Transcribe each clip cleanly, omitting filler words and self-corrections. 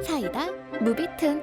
사이다 무비튼.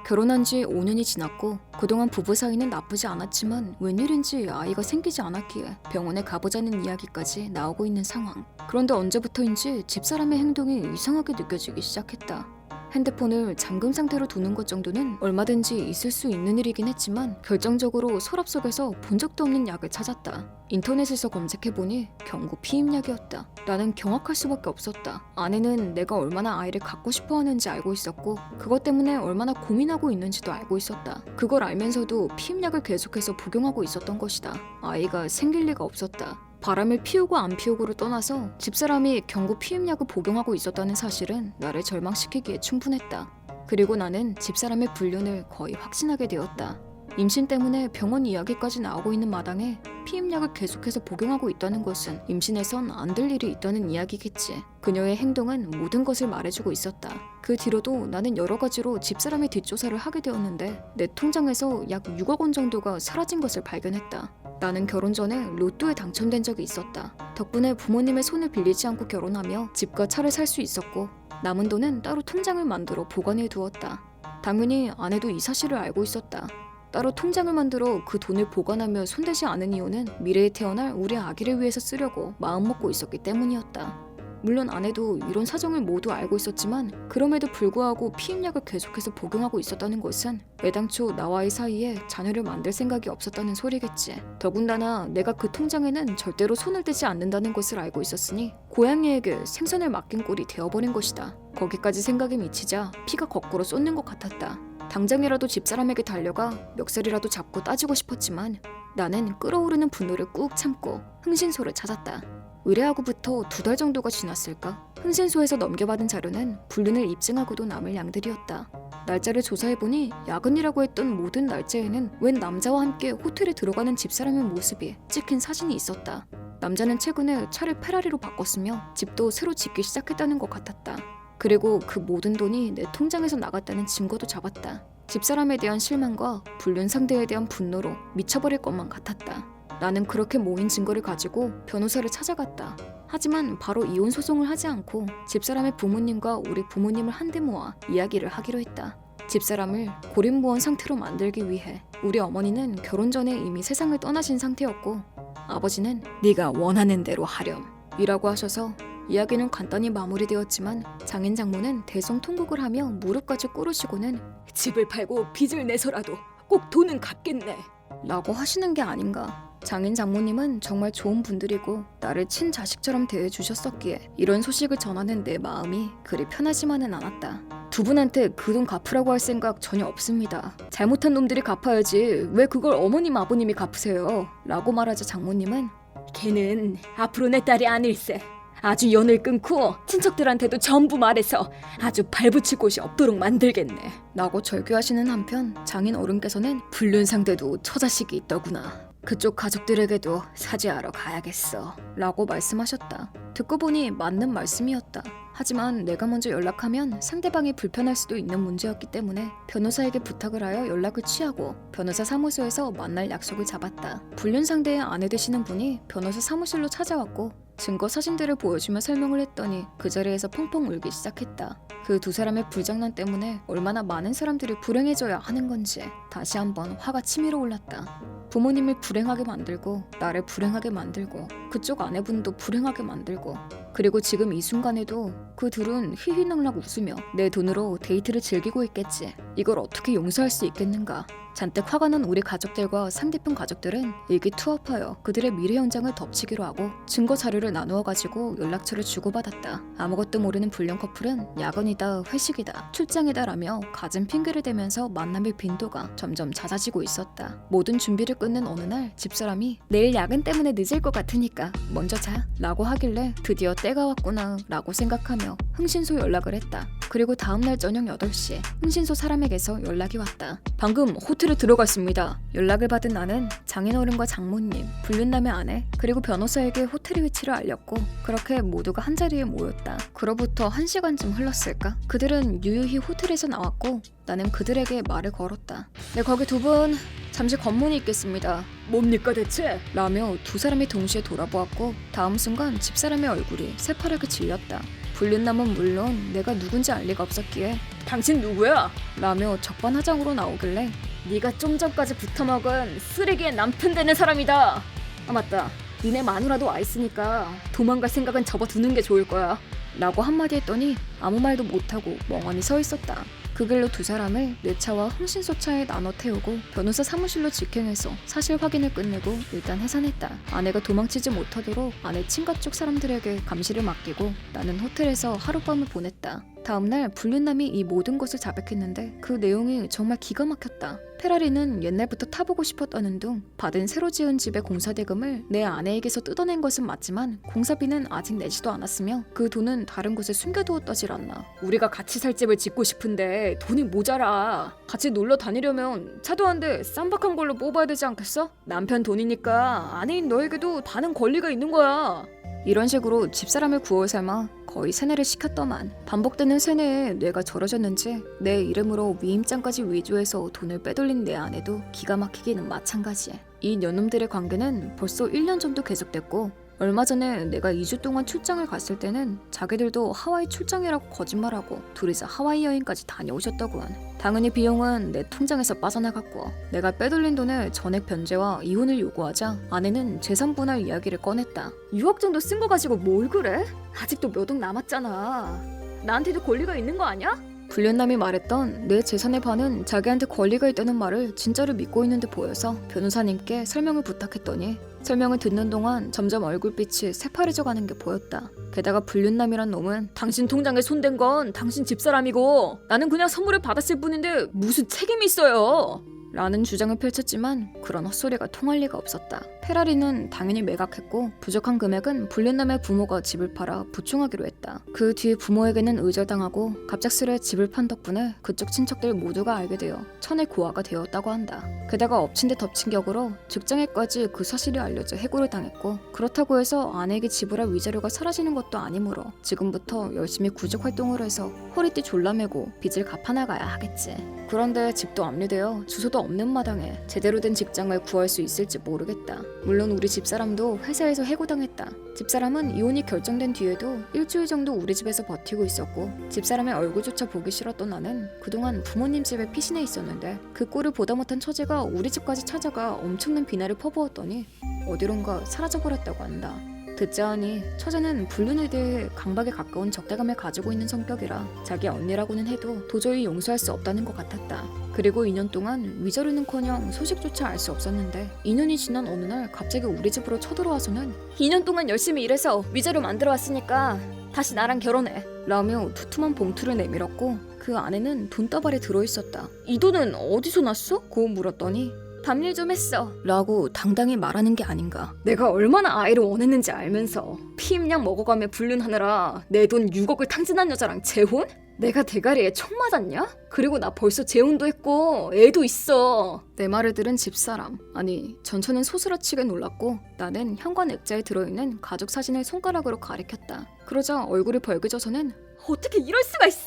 결혼한 지 5년이 지났고 그동안 부부 사이는 나쁘지 않았지만 웬일인지 아이가 생기지 않았기에 병원에 가보자는 이야기까지 나오고 있는 상황. 그런데 언제부터인지 집사람의 행동이 이상하게 느껴지기 시작했다. 핸드폰을 잠금 상태로 두는 것 정도는 얼마든지 있을 수 있는 일이긴 했지만 결정적으로 서랍 속에서 본 적도 없는 약을 찾았다. 인터넷에서 검색해보니 경구 피임약이었다. 나는 경악할 수밖에 없었다. 아내는 내가 얼마나 아이를 갖고 싶어 하는지 알고 있었고 그것 때문에 얼마나 고민하고 있는지도 알고 있었다. 그걸 알면서도 피임약을 계속해서 복용하고 있었던 것이다. 아이가 생길 리가 없었다. 바람을 피우고 안 피우고를 떠나서 집사람이 경구 피임약을 복용하고 있었다는 사실은 나를 절망시키기에 충분했다. 그리고 나는 집사람의 불륜을 거의 확신하게 되었다. 임신 때문에 병원 이야기까지 나오고 있는 마당에 피임약을 계속해서 복용하고 있다는 것은 임신에선 안 될 일이 있다는 이야기겠지. 그녀의 행동은 모든 것을 말해주고 있었다. 그 뒤로도 나는 여러 가지로 집사람의 뒷조사를 하게 되었는데 내 통장에서 약 6억 원 정도가 사라진 것을 발견했다. 나는 결혼 전에 로또에 당첨된 적이 있었다. 덕분에 부모님의 손을 빌리지 않고 결혼하며 집과 차를 살 수 있었고 남은 돈은 따로 통장을 만들어 보관해 두었다. 당연히 아내도 이 사실을 알고 있었다. 따로 통장을 만들어 그 돈을 보관하며 손대지 않은 이유는 미래에 태어날 우리 아기를 위해서 쓰려고 마음먹고 있었기 때문이었다. 물론 아내도 이런 사정을 모두 알고 있었지만 그럼에도 불구하고 피임약을 계속해서 복용하고 있었다는 것은 애당초 나와의 사이에 자녀를 만들 생각이 없었다는 소리겠지. 더군다나 내가 그 통장에는 절대로 손을 대지 않는다는 것을 알고 있었으니 고양이에게 생선을 맡긴 꼴이 되어버린 것이다. 거기까지 생각이 미치자 피가 거꾸로 쏟는 것 같았다. 당장이라도 집사람에게 달려가 멱살이라도 잡고 따지고 싶었지만 나는 끓어오르는 분노를 꾹 참고 흥신소를 찾았다. 의뢰하고부터 2달 정도가 지났을까? 흥신소에서 넘겨받은 자료는 불륜을 입증하고도 남을 양들이었다. 날짜를 조사해보니 야근이라고 했던 모든 날짜에는 웬 남자와 함께 호텔에 들어가는 집사람의 모습이 찍힌 사진이 있었다. 남자는 최근에 차를 페라리로 바꿨으며 집도 새로 짓기 시작했다는 것 같았다. 그리고 그 모든 돈이 내 통장에서 나갔다는 증거도 잡았다. 집사람에 대한 실망과 불륜 상대에 대한 분노로 미쳐버릴 것만 같았다. 나는 그렇게 모인 증거를 가지고 변호사를 찾아갔다. 하지만 바로 이혼 소송을 하지 않고 집사람의 부모님과 우리 부모님을 한데 모아 이야기를 하기로 했다. 집사람을 고립무원 상태로 만들기 위해 우리 어머니는 결혼 전에 이미 세상을 떠나신 상태였고 아버지는 네가 원하는 대로 하렴 이라고 하셔서 이야기는 간단히 마무리되었지만 장인 장모는 대성통곡을 하며 무릎까지 꿇으시고는 집을 팔고 빚을 내서라도 꼭 돈은 갚겠네 라고 하시는 게 아닌가. 장인 장모님은 정말 좋은 분들이고 나를 친자식처럼 대해주셨었기에 이런 소식을 전하는 내 마음이 그리 편하지만은 않았다. 두 분한테 그 돈 갚으라고 할 생각 전혀 없습니다. 잘못한 놈들이 갚아야지 왜 그걸 어머님 아버님이 갚으세요 라고 말하자 장모님은 걔는 앞으로 내 딸이 아닐세. 아주 연을 끊고 친척들한테도 전부 말해서 아주 발붙일 곳이 없도록 만들겠네 라고 절규하시는 한편 장인 어른께서는 불륜 상대도 처자식이 있더구나. 그쪽 가족들에게도 사죄하러 가야겠어 라고 말씀하셨다. 듣고 보니 맞는 말씀이었다. 하지만 내가 먼저 연락하면 상대방이 불편할 수도 있는 문제였기 때문에 변호사에게 부탁을 하여 연락을 취하고 변호사 사무소에서 만날 약속을 잡았다. 불륜 상대의 아내 되시는 분이 변호사 사무실로 찾아왔고 증거 사진들을 보여주며 설명을 했더니 그 자리에서 펑펑 울기 시작했다. 그 두 사람의 불장난 때문에 얼마나 많은 사람들이 불행해져야 하는 건지 다시 한번 화가 치밀어 올랐다. 부모님을 불행하게 만들고 나를 불행하게 만들고 그쪽 아내분도 불행하게 만들고 그리고 지금 이 순간에도 그 둘은 휘휘낙낙 웃으며 내 돈으로 데이트를 즐기고 있겠지. 이걸 어떻게 용서할 수 있겠는가. 잔뜩 화가 난 우리 가족들과 상대편 가족들은 일기투합하여 그들의 미래 현장을 덮치기로 하고 증거 자료를 나누어 가지고 연락처를 주고받았다. 아무것도 모르는 불륜 커플은 야근이다, 회식이다, 출장이다 라며 갖은 핑계를 대면서 만남의 빈도가 점점 잦아지고 있었다. 모든 준비를 끝낸 어느 날 집사람이 내일 야근 때문에 늦을 것 같으니까 먼저 자 라고 하길래 드디어 때가 왔구나 라고 생각하며 흥신소 연락을 했다. 그리고 다음날 저녁 8시에 흥신소 사람에게서 연락이 왔다. 방금 호텔에 들어갔습니다. 연락을 받은 나는 장인어른과 장모님, 불륜남의 아내, 그리고 변호사에게 호텔의 위치를 알렸고 그렇게 모두가 한자리에 모였다. 그로부터 1시간쯤 흘렀을까? 그들은 유유히 호텔에서 나왔고 나는 그들에게 말을 걸었다. 네, 거기 두 분 잠시 검문이 있겠습니다. 뭡니까 대체? 라며 두 사람이 동시에 돌아보았고 다음 순간 집사람의 얼굴이 새파랗게 질렸다. 불륜남은 물론 내가 누군지 알 리가 없었기에 당신 누구야? 라며 적반하장으로 나오길래 네가 좀 전까지 붙어먹은 쓰레기의 남편 되는 사람이다. 아 맞다. 니네 마누라도 와 있으니까 도망갈 생각은 접어두는 게 좋을 거야. 라고 한마디 했더니 아무 말도 못하고 멍하니 서 있었다. 그 길로 두 사람을 내 차와 흥신소차에 나눠 태우고 변호사 사무실로 직행해서 사실 확인을 끝내고 일단 해산했다. 아내가 도망치지 못하도록 아내 친가 쪽 사람들에게 감시를 맡기고 나는 호텔에서 하룻밤을 보냈다. 다음날 불륜남이 이 모든 것을 자백했는데 그 내용이 정말 기가 막혔다. 페라리는 옛날부터 타보고 싶었다는 둥 받은 새로 지은 집의 공사대금을 내 아내에게서 뜯어낸 것은 맞지만 공사비는 아직 내지도 않았으며 그 돈은 다른 곳에 숨겨두었다질 않나. 우리가 같이 살 집을 짓고 싶은데 돈이 모자라. 같이 놀러 다니려면 차도 한 대 쌈박한 걸로 뽑아야 되지 않겠어? 남편 돈이니까 아내인 너에게도 반은 권리가 있는 거야. 이런 식으로 집사람을 구워 삶아 거의 세뇌를 시켰더만 반복되는 세뇌에 뇌가 절어졌는지 내 이름으로 위임장까지 위조해서 돈을 빼돌린 내 아내도 기가 막히기는 마찬가지. 이 년놈들의 관계는 벌써 1년 정도 계속됐고 얼마 전에 내가 2주 동안 출장을 갔을 때는 자기들도 하와이 출장이라고 거짓말하고 둘이서 하와이 여행까지 다녀오셨더군. 당연히 비용은 내 통장에서 빠져나갔고 내가 빼돌린 돈을 전액 변제와 이혼을 요구하자 아내는 재산 분할 이야기를 꺼냈다. 6억 정도 쓴 거 가지고 뭘 그래? 아직도 몇 억 남았잖아. 나한테도 권리가 있는 거 아니야? 불륜남이 말했던 내 재산의 반은 자기한테 권리가 있다는 말을 진짜로 믿고 있는데 보여서 변호사님께 설명을 부탁했더니 설명을 듣는 동안 점점 얼굴빛이 새파래져 가는 게 보였다. 게다가 불륜남이란 놈은 당신 통장에 손댄 건 당신 집사람이고 나는 그냥 선물을 받았을 뿐인데 무슨 책임이 있어요. 라는 주장을 펼쳤지만 그런 헛소리가 통할 리가 없었다. 페라리는 당연히 매각했고 부족한 금액은 불륜남의 부모가 집을 팔아 보충하기로 했다. 그 뒤 부모에게는 의절당하고 갑작스레 집을 판 덕분에 그쪽 친척들 모두가 알게 되어 천의 고아가 되었다고 한다. 게다가 엎친 데 덮친 격으로 직장에까지 그 사실이 알려져 해고를 당했고 그렇다고 해서 아내에게 지불할 위자료가 사라지는 것도 아니므로 지금부터 열심히 구직 활동을 해서 허리띠 졸라매고 빚을 갚아나가야 하겠지. 그런데 집도 압류되어 주소도 없는 마당에 제대로 된 직장을 구할 수 있을지 모르겠다. 물론 우리 집사람도 회사에서 해고당했다. 집사람은 이혼이 결정된 뒤에도 일주일 정도 우리 집에서 버티고 있었고 집사람의 얼굴조차 보기 싫었던 나는 그동안 부모님 집에 피신해 있었는데 그 꼴을 보다 못한 처제가 우리 집까지 찾아가 엄청난 비난을 퍼부었더니 어디론가 사라져버렸다고 한다. 듣자 하니 처제는 불륜에 대해 강박에 가까운 적대감을 가지고 있는 성격이라 자기 언니라고는 해도 도저히 용서할 수 없다는 것 같았다. 그리고 2년 동안 위자료는커녕 소식조차 알 수 없었는데 2년이 지난 어느 날 갑자기 우리 집으로 쳐들어와서는 2년 동안 열심히 일해서 위자료 만들어 왔으니까 다시 나랑 결혼해 라며 두툼한 봉투를 내밀었고 그 안에는 돈다발이 들어있었다. 이 돈은 어디서 났어? 고 물었더니 밤일 좀 했어 라고 당당히 말하는 게 아닌가. 내가 얼마나 아이를 원했는지 알면서 피임약 먹어가며 불륜하느라 내 돈 6억을 탕진한 여자랑 재혼? 내가 대가리에 총 맞았냐? 그리고 나 벌써 재혼도 했고 애도 있어. 내 말을 들은 집사람 아니 전처는 소스라치게 놀랐고 나는 현관 액자에 들어있는 가족 사진을 손가락으로 가리켰다. 그러자 얼굴이 벌개져서는 어떻게 이럴 수가 있어?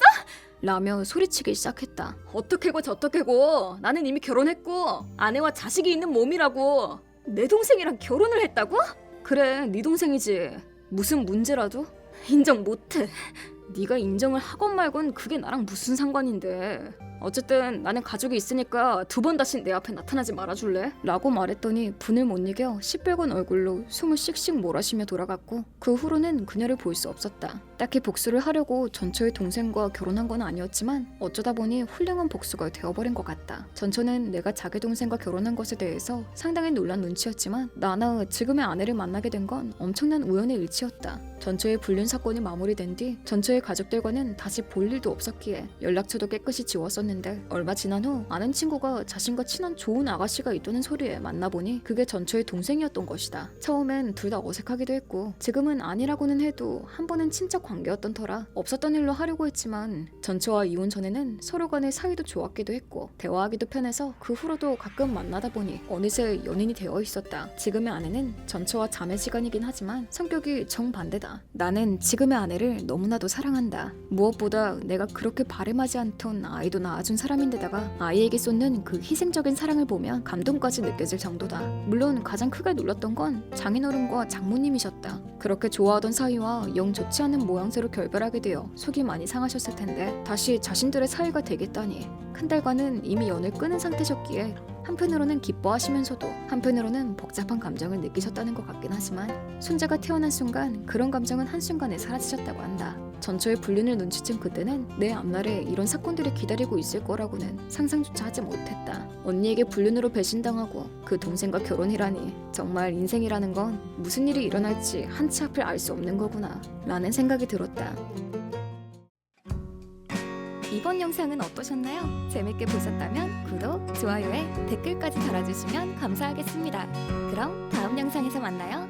라며 소리치기 시작했다. 어떻게고 저떻게고 나는 이미 결혼했고 아내와 자식이 있는 몸이라고. 내 동생이랑 결혼을 했다고? 그래 네 동생이지. 무슨 문제라도 인정 못해. 네가 인정을 하건 말건 그게 나랑 무슨 상관인데. 어쨌든 나는 가족이 있으니까 두 번 다시 내 앞에 나타나지 말아줄래? 라고 말했더니 분을 못 이겨 시뻘건 얼굴로 숨을 씩씩 몰아쉬며 돌아갔고 그 후로는 그녀를 볼 수 없었다. 딱히 복수를 하려고 전처의 동생과 결혼한 건 아니었지만 어쩌다 보니 훌륭한 복수가 되어버린 것 같다. 전처는 내가 자기 동생과 결혼한 것에 대해서 상당히 놀란 눈치였지만 나나 지금의 아내를 만나게 된 건 엄청난 우연의 일치였다. 전처의 불륜 사건이 마무리된 뒤 전처의 가족들과는 다시 볼 일도 없었기에 연락처도 깨끗이 지웠었는데 얼마 지난 후 아는 친구가 자신과 친한 좋은 아가씨가 있다는 소리에 만나보니 그게 전처의 동생이었던 것이다. 처음엔 둘 다 어색하기도 했고 지금은 아니라고는 해도 한 번은 친척 관계였던 터라 없었던 일로 하려고 했지만 전처와 이혼 전에는 서로 간의 사이도 좋았기도 했고 대화하기도 편해서 그 후로도 가끔 만나다 보니 어느새 연인이 되어 있었다. 지금의 아내는 전처와 자매 시간이긴 하지만 성격이 정반대다. 있다. 나는 지금의 아내를 너무나도 사랑한다. 무엇보다 내가 그렇게 바람하지 않던 아이도 낳아준 사람인데다가 아이에게 쏟는 그 희생적인 사랑을 보면 감동까지 느껴질 정도다. 물론 가장 크게 놀랐던 건 장인어른과 장모님이셨다. 그렇게 좋아하던 사이와 영 좋지 않은 모양새로 결별하게 되어 속이 많이 상하셨을 텐데 다시 자신들의 사이가 되겠다니. 큰딸과는 이미 연을 끊은 상태셨기에 한편으로는 기뻐하시면서도 한편으로는 복잡한 감정을 느끼셨다는 것 같긴 하지만 손자가 태어난 순간 그런 감정은 한순간에 사라지셨다고 한다. 전초의 불륜을 눈치챈 그때는 내 앞날에 이런 사건들이 기다리고 있을 거라고는 상상조차 하지 못했다. 언니에게 불륜으로 배신당하고 그 동생과 결혼이라니 정말 인생이라는 건 무슨 일이 일어날지 한치 앞을 알 수 없는 거구나 라는 생각이 들었다. 이번 영상은 어떠셨나요? 재밌게 보셨다면 구독, 좋아요에 댓글까지 달아주시면 감사하겠습니다. 그럼 다음 영상에서 만나요.